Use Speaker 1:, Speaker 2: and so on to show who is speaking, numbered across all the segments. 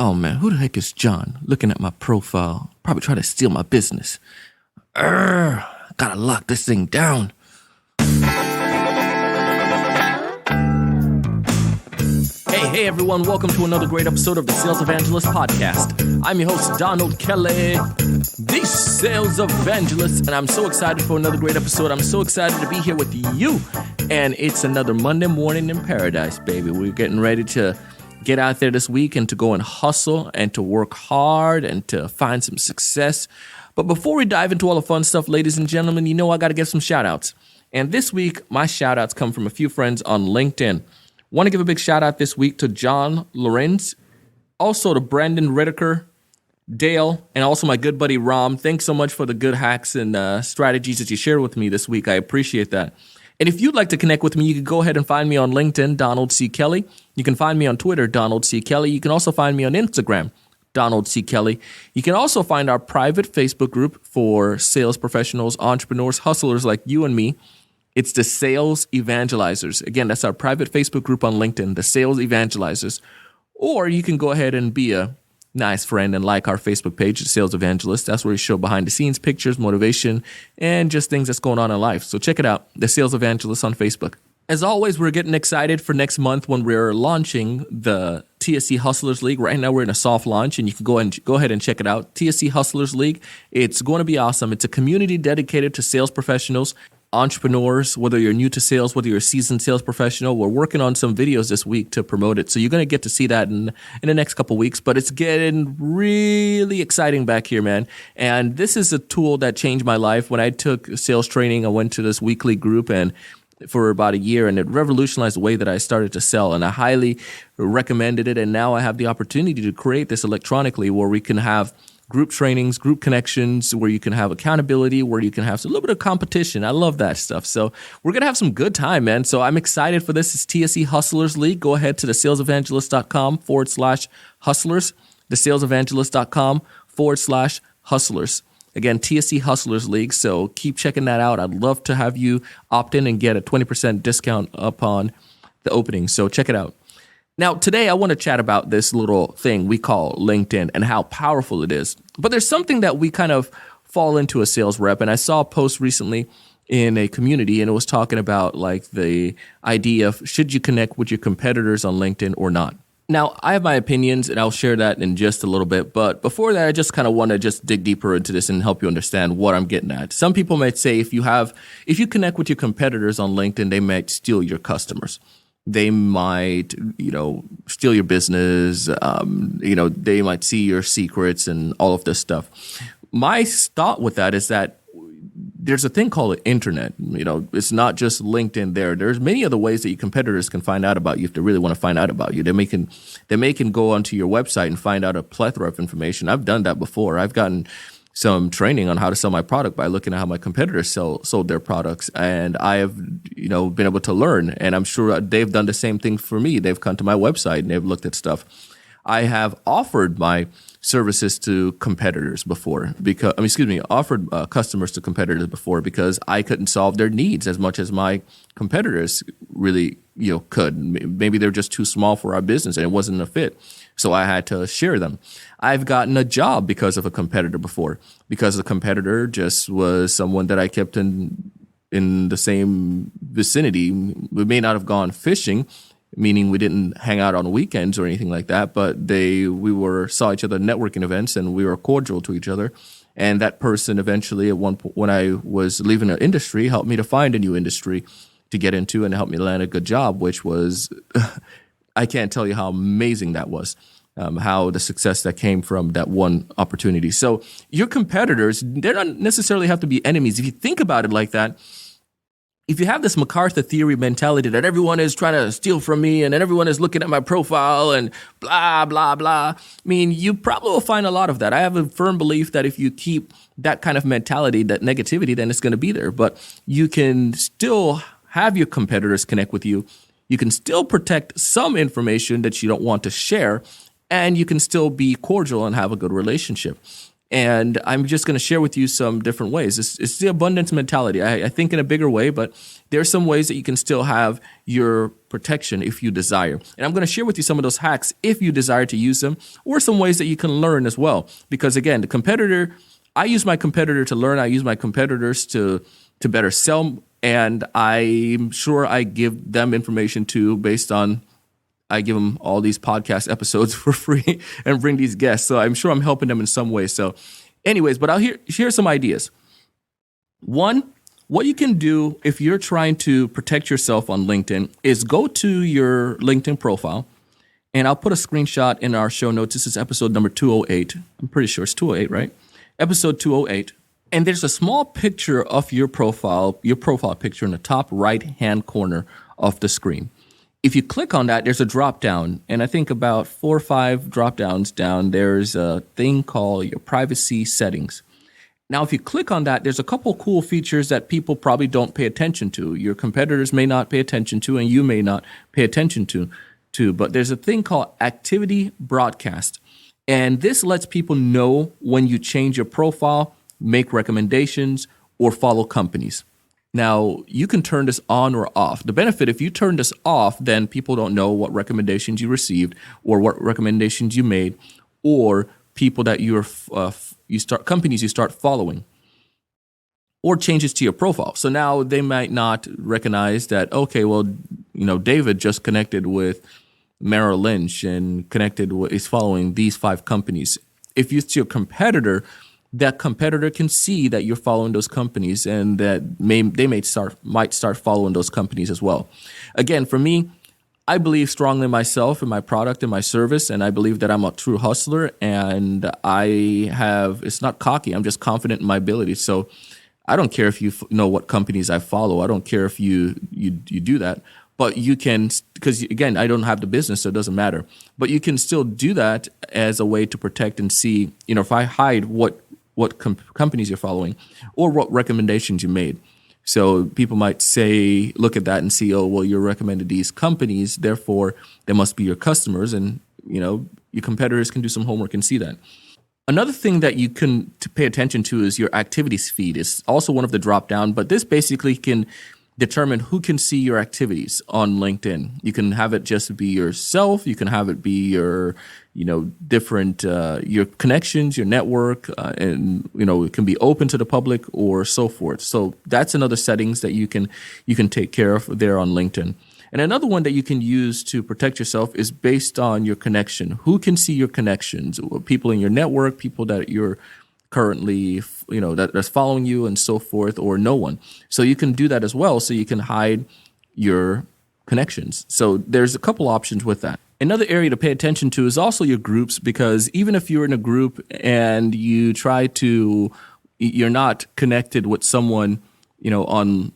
Speaker 1: Oh man, who the heck is John? Looking at my profile, probably trying to steal my business. Gotta lock this thing down. Hey everyone, welcome to another great episode of the Sales Evangelist Podcast. I'm your host, Donald Kelly, the Sales Evangelist, and I'm so excited for another great episode. I'm so excited to be here with you, and it's another Monday morning in paradise, baby. We're getting ready to get out there this week and to go and hustle and to work hard and to find some success. But before we dive into all the fun stuff, ladies and gentlemen, you know I got to give some shout outs. And this week, my shout outs come from a few friends on LinkedIn. Want to give a big shout out this week to John Lorenz, also to Brandon Redeker, Dale, and also my good buddy Ram. Thanks so much for the good hacks and strategies that you shared with me this week. I appreciate that. And if you'd like to connect with me, you can go ahead and find me on LinkedIn, Donald C. Kelly. You can find me on Twitter, Donald C. Kelly. You can also find me on Instagram, Donald C. Kelly. You can also find our private Facebook group for sales professionals, entrepreneurs, hustlers like you and me. It's the Sales Evangelizers. Again, that's our private Facebook group on LinkedIn, the Sales Evangelizers. Or you can go ahead and be a nice friend and like our Facebook page, the Sales Evangelist. That's where we show behind the scenes pictures, motivation, and just things that's going on in life. So check it out, the Sales Evangelist on Facebook. As always, we're getting excited for next month when we're launching the TSC Hustlers League. Right now, we're in a soft launch, and you can go ahead and check it out. TSC Hustlers League. It's going to be awesome. It's a community dedicated to sales professionals, entrepreneurs, whether you're new to sales, whether you're a seasoned sales professional. We're working on some videos this week to promote it. So you're going to get to see that in the next couple weeks. But it's getting really exciting back here, man. And this is a tool that changed my life. When I took sales training, I went to this weekly group and for about a year, and it revolutionized the way that I started to sell. And I highly recommended it. And now I have the opportunity to create this electronically where we can have group trainings, group connections, where you can have accountability, where you can have a little bit of competition. I love that stuff. So we're going to have some good time, man. So I'm excited for this. It's TSC Hustlers League. Go ahead to thesalesevangelist.com/hustlers, thesalesevangelist.com/hustlers. Again, TSC Hustlers League. So keep checking that out. I'd love to have you opt in and get a 20% discount upon the opening. So check it out. Now, today I want to chat about this little thing we call LinkedIn and how powerful it is. But there's something that we kind of fall into as sales rep. And I saw a post recently in a community, and it was talking about like the idea of should you connect with your competitors on LinkedIn or not. Now, I have my opinions, and I'll share that in just a little bit. But before that, I just kind of want to just dig deeper into this and help you understand what I'm getting at. Some people might say if you connect with your competitors on LinkedIn, they might steal your customers. They might, steal your business. They might see your secrets and all of this stuff. My thought with that is that there's a thing called the internet. It's not just LinkedIn there. There's many other ways that your competitors can find out about you if they really want to find out about you. They may can go onto your website and find out a plethora of information. I've done that before. I've gotten some training on how to sell my product by looking at how my competitors sold their products. And I have, been able to learn. And I'm sure they've done the same thing for me. They've come to my website and they've looked at stuff. I have offered my services to competitors before offered customers to competitors before because I couldn't solve their needs as much as my competitors really, could. Maybe they're just too small for our business and it wasn't a fit. So I had to share them. I've gotten a job because of a competitor before, because the competitor just was someone that I kept in the same vicinity. We may not have gone fishing, meaning we didn't hang out on weekends or anything like that, but we saw each other at networking events and we were cordial to each other. And that person eventually, at one point when I was leaving an industry, helped me to find a new industry to get into and helped me land a good job, which was, I can't tell you how amazing that was, how the success that came from that one opportunity. So your competitors, they don't necessarily have to be enemies. If you think about it like that, if you have this MacArthur theory mentality that everyone is trying to steal from me and everyone is looking at my profile and blah, blah, blah, you probably will find a lot of that. I have a firm belief that if you keep that kind of mentality, that negativity, then it's going to be there. But you can still have your competitors connect with you. You can still protect some information that you don't want to share, and you can still be cordial and have a good relationship. And I'm just going to share with you some different ways. It's the abundance mentality. I think in a bigger way, but there are some ways that you can still have your protection if you desire. And I'm going to share with you some of those hacks if you desire to use them, or some ways that you can learn as well. Because again, I use my competitor to learn. I use my competitors to better sell. And I'm sure I give them information too based on I give them all these podcast episodes for free and bring these guests. So I'm sure I'm helping them in some way. So anyways, but I'll share some ideas. One, what you can do if you're trying to protect yourself on LinkedIn is go to your LinkedIn profile, and I'll put a screenshot in our show notes. This is episode number 208. I'm pretty sure it's 208, right? Episode 208. And there's a small picture of your profile picture in the top right-hand corner of the screen. If you click on that, there's a drop down, and I think about 4 or 5 drop downs down, there's a thing called your privacy settings. Now, if you click on that, there's a couple cool features that people probably don't pay attention to. Your competitors may not pay attention to, and you may not pay attention to. But there's a thing called activity broadcast. And this lets people know when you change your profile, make recommendations, or follow companies. Now, you can turn this on or off. The benefit, if you turn this off, then people don't know what recommendations you received or what recommendations you made, or people that companies you start following, or changes to your profile. So now they might not recognize that, okay, well, David just connected with Merrill Lynch and is following these 5 companies. If it's your competitor, that competitor can see that you're following those companies, and that they might start following those companies as well. Again, for me, I believe strongly in myself and my product and my service, and I believe that I'm a true hustler, and it's not cocky, I'm just confident in my ability. So I don't care if you know what companies I follow. I don't care if you do that. But you can, because again, I don't have the business, so it doesn't matter. But you can still do that as a way to protect and see, if I hide what companies you're following or what recommendations you made. So people might look at that and see, oh, well, you're recommended these companies, therefore they must be your customers. And, your competitors can do some homework and see that. Another thing that you can pay attention to is your activities feed. It's also one of the drop down, but this basically can determine who can see your activities on LinkedIn. You can have it just be yourself. You can have it be your, different, your connections, your network, and, it can be open to the public or so forth. So that's another settings that you can take care of there on LinkedIn. And another one that you can use to protect yourself is based on your connection. Who can see your connections? People in your network, people that you're currently, that's following you and so forth, or no one. So you can do that as well. So you can hide your connections. So there's a couple options with that. Another area to pay attention to is also your groups, because even if you're in a group and you're not connected with someone, on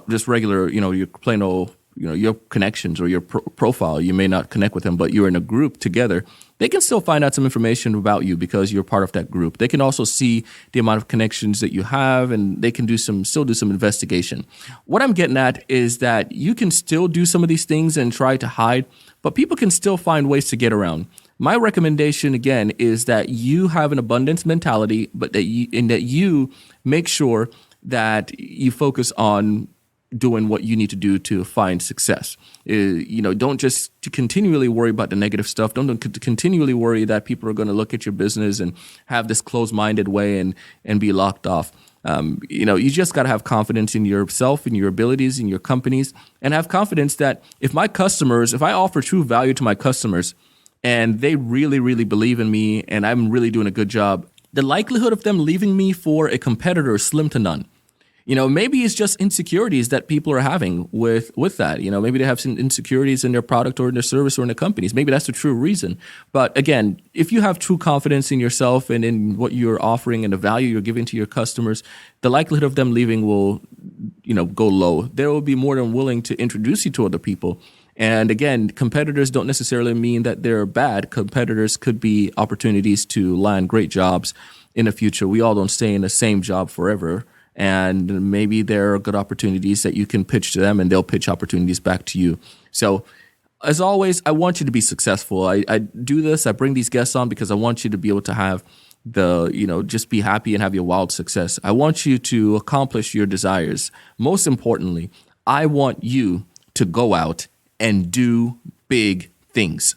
Speaker 1: just regular, your plain old, your connections or your profile, you may not connect with them, but you're in a group together, they can still find out some information about you because you're part of that group. They can also see the amount of connections that you have, and they can still do some investigation. What I'm getting at is that you can still do some of these things and try to hide, but people can still find ways to get around. My recommendation, again, is that you have an abundance mentality, but that you make sure that you focus on doing what you need to do to find success. Don't just continually worry about the negative stuff. Don't continually worry that people are going to look at your business and have this closed-minded way and be locked off. You just got to have confidence in yourself, in your abilities, in your companies, and have confidence that if I offer true value to my customers and they really, really believe in me and I'm really doing a good job, the likelihood of them leaving me for a competitor is slim to none. Maybe it's just insecurities that people are having with that. Maybe they have some insecurities in their product or in their service or in their companies. Maybe that's the true reason. But again, if you have true confidence in yourself and in what you're offering and the value you're giving to your customers, the likelihood of them leaving will, go low. They will be more than willing to introduce you to other people. And again, competitors don't necessarily mean that they're bad. Competitors could be opportunities to land great jobs in the future. We all don't stay in the same job forever. And maybe there are good opportunities that you can pitch to them and they'll pitch opportunities back to you. So as always, I want you to be successful. I do this. I bring these guests on because I want you to be able to have just be happy and have your wild success. I want you to accomplish your desires. Most importantly, I want you to go out and do big things.